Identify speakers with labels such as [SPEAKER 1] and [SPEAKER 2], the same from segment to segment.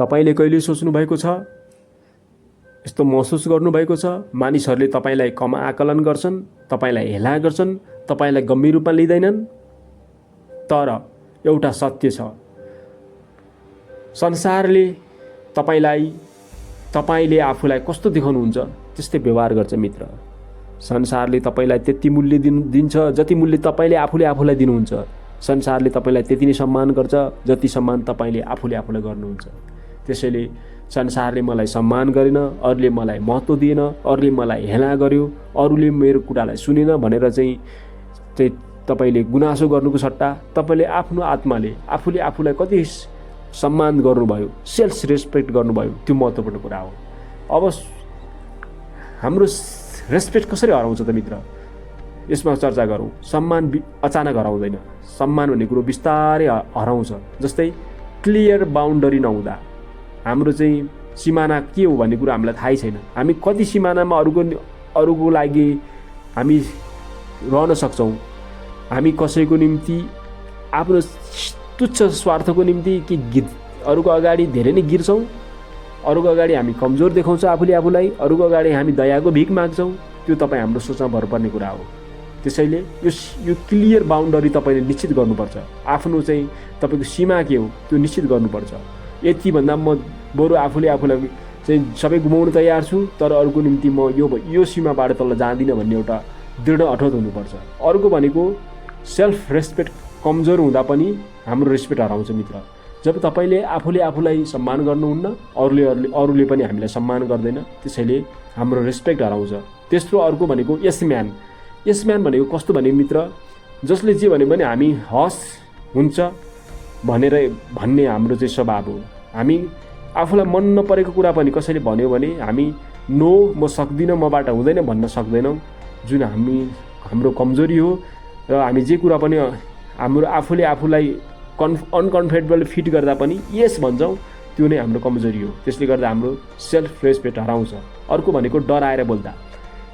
[SPEAKER 1] तपाईले कहिले सोच्नु भएको छ? यस्तो महसुस गर्नुभएको छ? मानिसहरूले तपाईलाई कम आकलन गर्छन्, तपाईलाई हेला गर्छन्, तपाईलाई गम्भीर रूपमा लिँदैनन्। तर एउटा सत्य छ, संसारले तपाईले आफूलाई कस्तो देखाउनुहुन्छ त्यस्तै व्यवहार गर्छ मित्र। संसारले तपाईलाई त्यति मूल्य दिन्छ जति मूल्य तपाईले आफूले आफूलाई दिनुहुन्छ। संसारले तपाईलाई त्यति नै सम्मान गर्छ जति सम्मान तपाईले आफूले आफूलाई गर्नुहुन्छ। त्यसैले संसारले मलाई सम्मान गरेन, अरूले मलाई महत्त्व दिएन, अरूले मलाई हेला गर्यो, अरूले मेरो कुरालाई सुनेन भनेर चाहिँ तपाईले गुनासो गर्नुको सट्टा तपाईले आफ्नो आत्माले आफूले आफूलाई कति सम्मान गर्नुभयो, सेल्फ रेस्पेक्ट गर्नुभयो, त्यो महत्त्वपूर्ण कुरा हो। अब हाम्रो रेस्पेक्ट कसरी हराउँछ त मित्र? यसमा चर्चा गरौँ। सम्मान अचानक हराउँदैन। सम्मान भन्ने कुरो बिस्तारै हराउँछ। जस्तै क्लियर बाउन्डरी नहुँदा हाम्रो चाहिँ सिमाना के हो भन्ने कुरा हामीलाई थाहै छैन। हामी कति सिमानामा अरूको लागि हामी रहन सक्छौँ। हामी कसैको निम्ति आफ्नो तुच्छ स्वार्थको निम्ति कि अरूको अगाडि धेरै नै गिर्छौँ, अरूको अगाडि हामी कमजोर देखाउँछौँ आफूले आफूलाई, अरूको अगाडि हामी दयाको भिख माग्छौँ। त्यो तपाईँ हाम्रो सोचमा भर पर्ने कुरा हो। त्यसैले यो क्लियर बाउन्डरी तपाईँले निश्चित गर्नुपर्छ। आफ्नो चाहिँ तपाईँको सीमा के हो त्यो निश्चित गर्नुपर्छ। यति भन्दा म बरु आफूले आफूलाई चाहिँ सबै गुमाउन तयार छु, तर अरूको निम्ति म यो सीमाबाट तल जाँदिनँ भन्ने एउटा दृढ अठोट हुनुपर्छ। अर्को भनेको सेल्फ रेस्पेक्ट कमजोर हुँदा पनि हाम्रो रेस्पेक्ट हराउँछ मित्र। जब तपाईँले आफूले आफूलाई सम्मान गर्नुहुन्न, अरूले पनि हामीलाई सम्मान गर्दैन, त्यसैले हाम्रो रेस्पेक्ट हराउँछ। तेस्रो अर्को भनेको यसम्यान। यसम्यान भनेको कस्तो भने मित्र, जसले जे भन्यो भने हामी हस हुन्छ भन्ने हाम्रो चाहिँ स्वभाव हो। हामी आफूलाई मन नपरेको कुरा पनि कसैले भन्यो भने हामी नो, म सक्दिनँ, मबाट हुँदैन भन्न सक्दैनौँ, जुन हाम्रो कमजोरी हो। र हामी जे कुरा पनि हाम्रो आफूले आफूलाई अनकम्फर्टेबल फिट गर्दा पनि यस भन्छौँ, त्यो नै हाम्रो कमजोरी हो। त्यसले गर्दा हाम्रो सेल्फ रेस्पेक्ट हराउँछ। अर्को भनेको डराएर बोल्दा।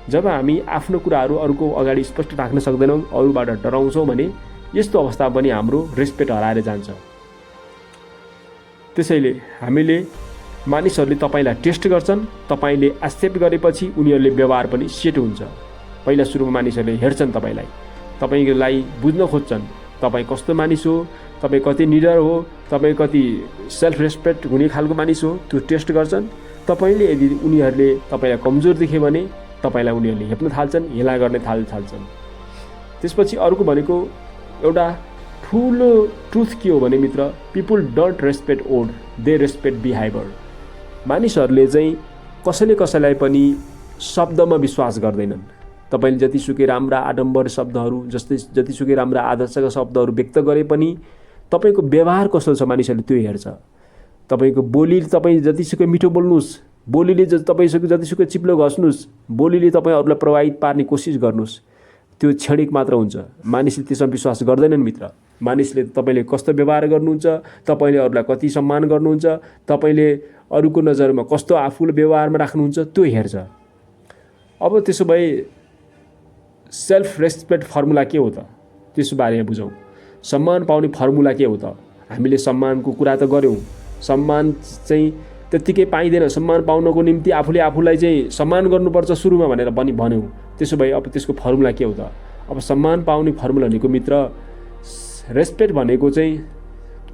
[SPEAKER 1] जब हामी आफ्नो कुराहरू अरूको अगाडि स्पष्ट राख्न सक्दैनौँ, अरूबाट डराउँछौँ भने यस्तो अवस्था पनि हाम्रो रेस्पेक्ट हराएर जान्छ। त्यसैले हामीले मानिसहरूले तपाईँलाई टेस्ट गर्छन्, तपाईँले एक्सेप्ट गरेपछि उनीहरूले व्यवहार पनि सेट हुन्छ। पहिला सुरुमा मानिसहरूले हेर्छन् तपाईँलाई बुझ्न खोज्छन्, तपाईँ कस्तो मानिस हो, तपाईँ कति निडर हो, तपाईँ कति सेल्फ रेस्पेक्ट हुने खालको मानिस हो, त्यो टेस्ट गर्छन्। तपाईँले यदि उनीहरूले तपाईँलाई कमजोर देख्यो भने तपाईँलाई उनीहरूले हेप्न थाल्छन्, हेला गर्ने थाल्छन्। त्यसपछि अर्को भनेको एउटा ठुलो ट्रुथ के हो भने मित्र, people don't respect word, they respect behaviour. मानिसहरूले चाहिँ कसैलाई पनि शब्दमा विश्वास गर्दैनन्। तपाईँले जतिसुकै राम्रा आडम्बर शब्दहरू जतिसुकै राम्रा आदर्शका शब्दहरू व्यक्त गरे पनि तपाईँको व्यवहार कस्तो छ मानिसहरूले त्यो हेर्छ। तपाईँको बोली, तपाईँ जतिसुकै मिठो बोल्नुहोस्, बोलीले तपाईँसँग जतिसुकै चिप्लो घस्नुहोस्, बोलीले तपाईँ अरूलाई प्रभावित पार्ने कोसिस गर्नुहोस्, त्यो क्षणिक मात्र हुन्छ। मानिसले त्यसमा विश्वास गर्दैनन् मित्र। मानिसले तपाईँले कस्तो व्यवहार गर्नुहुन्छ, तपाईँले अरूलाई कति सम्मान गर्नुहुन्छ, तपाईँले अरूको नजरमा कस्तो आफूले व्यवहारमा राख्नुहुन्छ, त्यो हेर्छ। अब त्यसो भए सेल्फ रेस्पेक्ट फर्मुला के हो त, त्यसो बारेमा बुझौँ। सम्मान पाउने फर्मुला के हो त? हामीले सम्मानको कुरा त गऱ्यौँ, सम्मान चाहिँ त्यत्तिकै पाइँदैन। सम्मान पाउनको निम्ति आफूले आफूलाई चाहिँ सम्मान गर्नुपर्छ सुरुमा भनेर पनि भन्यौँ। त्यसो भए अब त्यसको फर्मुला के हो त? अब सम्मान पाउने फर्मुला भनेको मित्र, रेस्पेक्ट भनेको चाहिँ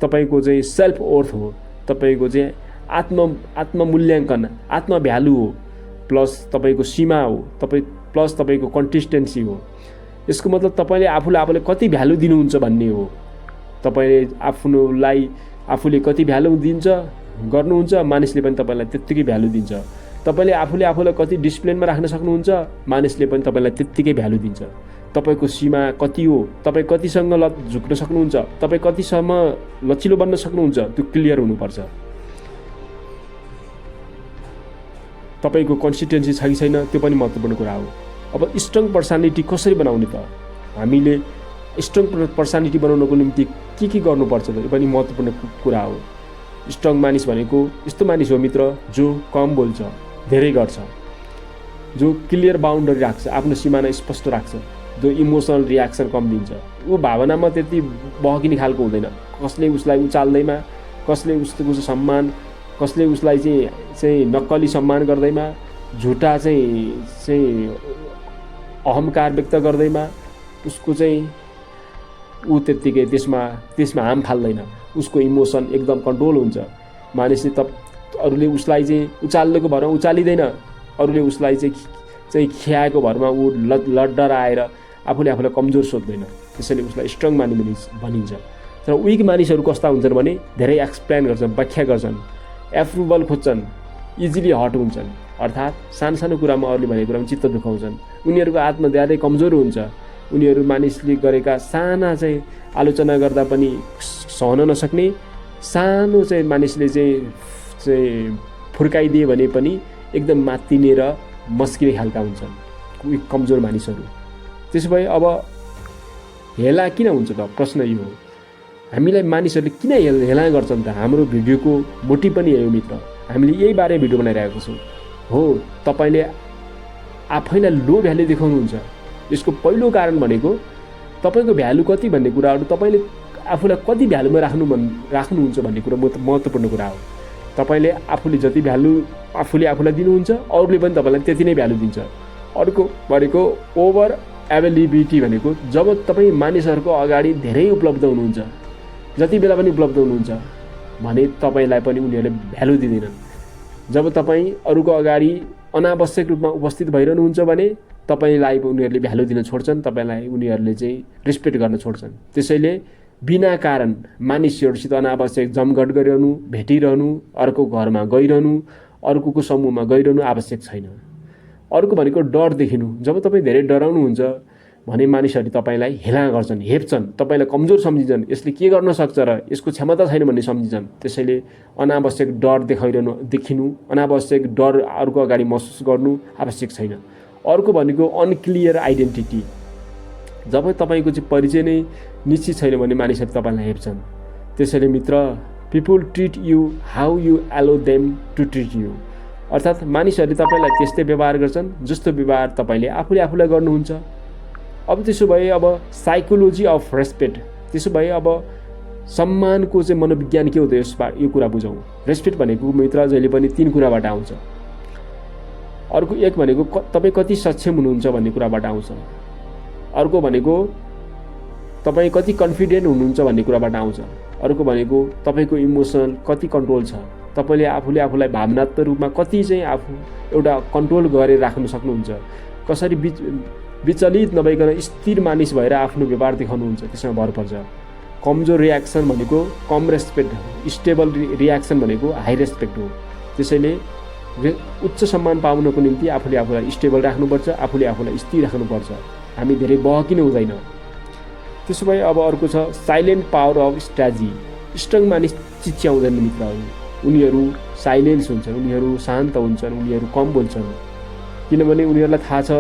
[SPEAKER 1] तपाईँको चाहिँ सेल्फ वर्थ हो, तपाईँको चाहिँ आत्ममूल्याङ्कन, आत्म भ्यालु हो, प्लस तपाईँको सीमा हो, प्लस तपाईँको कन्सिस्टेन्सी हो। यसको मतलब तपाईँले आफूले कति भ्यालु दिनुहुन्छ भन्ने हो। तपाईँले आफूले कति भ्यालु गर्नुहुन्छ, मानिसले पनि तपाईँलाई त्यत्तिकै भ्यालु दिन्छ। तपाईँले आफूलाई कति डिसिप्लिनमा राख्न सक्नुहुन्छ, मानिसले पनि तपाईँलाई त्यत्तिकै भ्यालु दिन्छ। तपाईँको सीमा कति हो, तपाईँ कतिसँग झुक्न सक्नुहुन्छ, तपाईँ कतिसम्म लचिलो बन्न सक्नुहुन्छ, त्यो क्लियर हुनुपर्छ। तपाईँको कन्सिस्टेन्सी छ कि छैन त्यो पनि महत्त्वपूर्ण कुरा हो। अब स्ट्रङ पर्सनालिटी कसरी बनाउने त? हामीले स्ट्रङ पर्सनालिटी बनाउनको निम्ति के गर्नुपर्छ त? यो पनि महत्त्वपूर्ण कुरा हो। स्ट्रङ मानिस भनेको यस्तो मानिस हो मित्र, जो कम बोल्छ, धेरै गर्छ, जो क्लियर बाउन्डरी राख्छ, आफ्नो सिमाना स्पष्ट राख्छ, जो इमोसनल रियाक्सन कम दिन्छ। ऊ भावनामा त्यति बहकिने खालको हुँदैन। कसले उसलाई उचाल्दैमा, कसले उसको सम्मान कसले उसलाई चाहिँ नक्कली सम्मान गर्दैमा, झुटा चाहिँ अहङ्कार व्यक्त गर्दैमा उसको चाहिँ ऊ त्यत्तिकै त्यसमा हाम फाल्दैन। उसको इमोसन एकदम कन्ट्रोल हुन्छ। मानिसले अरूले उसलाई चाहिँ उचालेको भरमा उचालिँदैन, अरूले उसलाई चाहिँ खियाएको भरमा ऊ डराएर आफूलाई कमजोर सोच्दैन। त्यसैले उसलाई स्ट्रङ भनिन्छ। तर विक मानिसहरू कस्ता हुन्छन् भने धेरै एक्सप्लेन गर्छन्, व्याख्या गर्छन्, एप्रुभल खोज्छन्, इजिली हट हुन्छन्। अर्थात् सानो कुरामा अरूले भनेको कुरामा चित्त दुखाउँछन्। उनीहरूको आत्मा धेरै कमजोर हुन्छ। उनीहरू मानिसले गरेका साना चाहिँ आलोचना गर्दा पनि सहन नसक्ने, सानो चाहिँ मानिसले चाहिँ फुर्काइदिए भने पनि एकदम मात्तिने र मस्किने खालका हुन्छन् विक कमजोर मानिसहरू। त्यसो भए अब हेला किन हुन्छ त? प्रश्न यो हो। हामीलाई मानिसहरूले किन हेला गर्छन् त? हाम्रो भिडियोको मोटिभ पनि यही हो मित्र। हामीले यही बारे भिडियो बनाइरहेको छौँ। हो, तपाईँले आफैलाई लो भ्यालु देखाउनुहुन्छ। यसको पहिलो कारण भनेको तपाईँको भ्यालु कति भन्ने कुराहरू, तपाईँले आफूलाई कति भ्यालुमा राख्नुहुन्छ भन्ने कुरा महत्त्वपूर्ण कुरा हो। तपाईँले आफूले जति भ्यालु आफूलाई दिनुहुन्छ, अरूले पनि तपाईँलाई त्यति नै भ्यालु दिन्छ। अर्को भनेको ओभर एभाइलेबिलिटी भनेको जब तपाईँ मानिसहरूको अगाडि धेरै उपलब्ध हुनुहुन्छ, जति बेला पनि उपलब्ध हुनुहुन्छ भने तपाईँलाई पनि उनीहरूले भ्यालु दिँदैनन्। जब तपाईँ अरूको अगाडि अनावश्यक रूपमा उपस्थित भइरहनुहुन्छ भने तपाईँलाई उनीहरूले भ्यालु दिन छोड्छन्, तपाईँलाई उनीहरूले चाहिँ रेस्पेक्ट गर्न छोड्छन्। त्यसैले बिना कारण मानिसहरूसित अनावश्यक जमघट गरिरहनु, भेटिरहनु, अर्को घरमा गइरहनु, अर्कोको समूहमा गइरहनु आवश्यक छैन। अर्को भनेको डर देखिनु। जब तपाईँ धेरै डराउनुहुन्छ भने मानिसहरूले तपाईँलाई हेला गर्छन्, हेप्छन्, तपाईँलाई कमजोर सम्झिन्छन्, यसले के गर्न सक्छ र यसको क्षमता छैन भन्ने सम्झिन्छन्। त्यसैले अनावश्यक डर देखिनु, अनावश्यक डर अरूको अगाडि महसुस गर्नु आवश्यक छैन। अर्को भनेको अनक्लियर आइडेन्टिटी। जब तपाईँको चाहिँ परिचय नै निश्चित छैन भने मानिसहरूले तपाईँलाई हेप्छन्। त्यसैले मित्र, people treat you how you allow them to treat you. अर्थात् मानिसहरूले तपाईँलाई त्यस्तै व्यवहार गर्छन् जस्तो व्यवहार तपाईँले आफूलाई गर्नुहुन्छ। अब त्यसो भए अब साइकोलोजी अफ रेस्पेक्ट, त्यसो भए अब सम्मानको चाहिँ मनोविज्ञान के हो त? यो कुरा बुझौँ। रेस्पेक्ट भनेको मित्र जहिले पनि 3 कुराबाट आउँछ। अर्को एक भनेको तपाईँ कति सक्षम हुनुहुन्छ भन्ने कुराबाट आउँछ। अर्को भनेको तपाईँ कति कन्फिडेन्ट हुनुहुन्छ भन्ने कुराबाट आउँछ। अर्को भनेको तपाईँको इमोसनल कति कन्ट्रोल छ, तपाईँले आफूलाई भावनात्मक रूपमा कति चाहिँ आफू एउटा कन्ट्रोल गरेर राख्न सक्नुहुन्छ, कसरी विचलित नभइकन स्थिर मानिस भएर आफ्नो व्यवहार देखाउनुहुन्छ, त्यसमा भर पर्छ। कमजोर रियाक्सन भनेको कम रेस्पेक्ट, स्टेबल रियाक्सन भनेको हाई रेस्पेक्ट हो। त्यसैले उच्च सम्मान पाउनको निम्ति आफूलाई स्टेबल राख्नुपर्छ, आफूलाई स्थिर राख्नुपर्छ। हामी धेरै बहकिनु हुँदैन। त्यसो भए अब अर्को छ silent power of strategy. Strong मानिस चिच्याउँदैन मित्रहरू। उनीहरू साइलेन्स हुन्छन्, उनीहरू शान्त हुन्छन्, उनीहरू कम बोल्छन्। किनभने उनीहरूलाई थाहा छ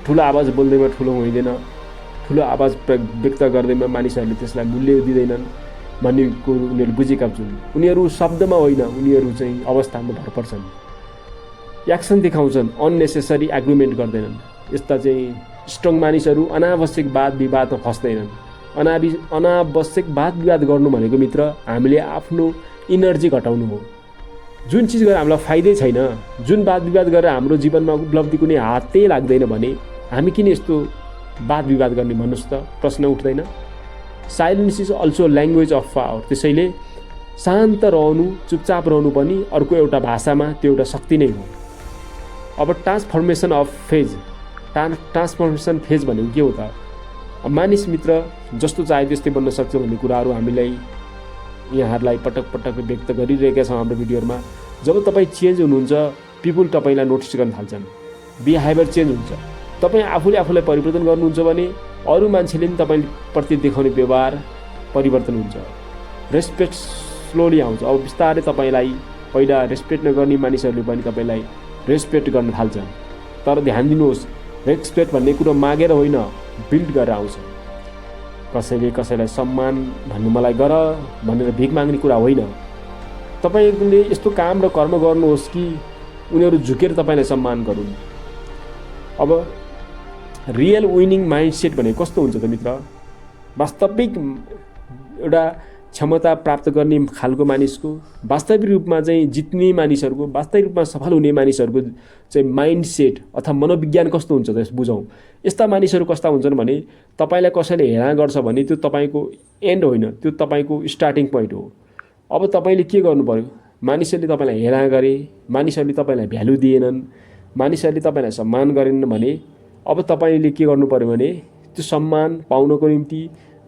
[SPEAKER 1] ठुलो आवाज बोल्दैमा ठुलो हुँदैन, ठुलो आवाज व्यक्त गर्दैमा मानिसहरूले त्यसलाई मूल्य दिँदैनन् भन्ने कुरो उनीहरू बुझेका हुन्छन्। उनीहरू शब्दमा होइन, उनीहरू चाहिँ अवस्थामा भर पर्छन्, एक्सन देखाउँछन्, अननेसेसरी एग्रिमेन्ट गर्दैनन्। यस्ता चाहिँ स्ट्रङ मानिसहरू अनावश्यक वाद विवादमा फस्दैनन्। अनावश्यक वाद विवाद गर्नु भनेको मित्र हामीले आफ्नो इनर्जी घटाउनु हो। जुन चिज गरेर हामीलाई फाइदै छैन, जुन वाद विवाद गरेर हाम्रो जीवनमा उपलब्धि कुनै हातै लाग्दैन भने हामी किन यस्तो वाद विवाद गर्ने भन्नुहोस् त? प्रश्न उठ्दैन। Silence is also language of power. त्यसैले शान्त रहनु, चुपचाप रहनु पनि अर्को एउटा भाषामा त्यो एउटा शक्ति नै हो। अब transformation of phase. Transformation phase भनेको के हो त? मानिस मित्र जस्तो चाहे त्यस्तै बन्न सक्छ भन्ने कुराहरू हामीलाई यहाँहरूलाई पटक पटक व्यक्त गरिरहेका छौँ हाम्रो भिडियोहरूमा। जब तपाईँ चेन्ज हुनुहुन्छ, पिपुल तपाईँलाई नोटिस गर्न थाल्छन्, बिहेभियर चेन्ज हुन्छ। तपाईँ आफूलाई परिवर्तन गर्नुहुन्छ भने अरू मान्छेले पनि तपाईँप्रति देखाउने व्यवहार परिवर्तन हुन्छ। रेस्पेक्ट स्लोली आउँछ। अब बिस्तारै तपाईँलाई पहिला रेस्पेक्ट नगर्ने मानिसहरूले पनि तपाईँलाई रेस्पेक्ट गर्न थाल्छन्। तर ध्यान दिनुहोस्, रेस्पेक्ट भन्ने कुरो मागेर होइन, बिल्ड गरेर आउँछ। कसैलाई सम्मान भन्नु मलाई गर भनेर भिख माग्ने कुरा होइन। तपाईँले यस्तो काम र कर्म गर्नुहोस् कि उनीहरू झुकेर तपाईँलाई सम्मान गरून्। अब रियल विनिङ माइन्डसेट भनेको कस्तो हुन्छ त मित्र? वास्तविक एउटा क्षमता प्राप्त गर्ने खालको मानिसको, वास्तविक रूपमा चाहिँ जित्ने मानिसहरूको, वास्तविक रूपमा सफल हुने मानिसहरूको चाहिँ माइन्डसेट अथवा मनोविज्ञान कस्तो हुन्छ त बुझौँ। यस्ता मानिसहरू कस्ता हुन्छन् भने तपाईँलाई कसैले हेला गर्छ भने त्यो तपाईँको एन्ड होइन, त्यो तपाईँको स्टार्टिङ पोइन्ट हो। अब तपाईँले के गर्नु पर्यो, मानिसहरूले तपाईँलाई हेला गरे, मानिसहरूले तपाईँलाई भ्यालु दिएनन्, मानिसहरूले तपाईँलाई सम्मान गरेनन् भने अब तपाईँले के गर्नु पर्यो भने त्यो सम्मान पाउनको निम्ति,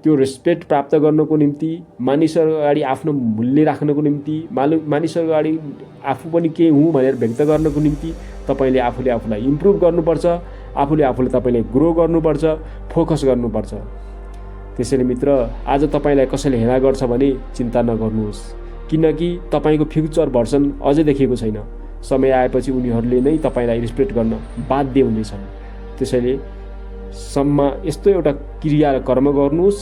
[SPEAKER 1] त्यो रेस्पेक्ट प्राप्त गर्नको निम्ति, मानिसहरू अगाडि आफ्नो मूल्य राख्नको निम्ति, मानिसहरू अगाडि आफू पनि के हुँ भनेर व्यक्त गर्नको निम्ति तपाईँले आफूले आफूलाई इम्प्रुभ गर्नुपर्छ, आफूले आफूले तपाईँले ग्रो गर्नुपर्छ, फोकस गर्नुपर्छ। त्यसैले मित्र, आज तपाईँलाई कसैले हेला गर्छ भने चिन्ता नगर्नुहोस्, किनकि तपाईँको फ्युचर भर्सन अझै देखिएको छैन। समय आएपछि उनीहरूले नै तपाईँलाई रेस्पेक्ट गर्न बाध्य हुनेछन्। त्यसैले यस्तो एउटा क्रिया कर्म गर्नुहोस्।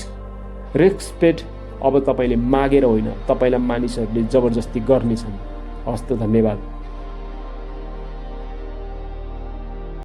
[SPEAKER 1] रेस्पेक्ट अब तपाईँले मागेर होइन, तपाईँलाई मानिसहरूले जबरजस्ती गर्नेछन्। हस्त, धन्यवाद।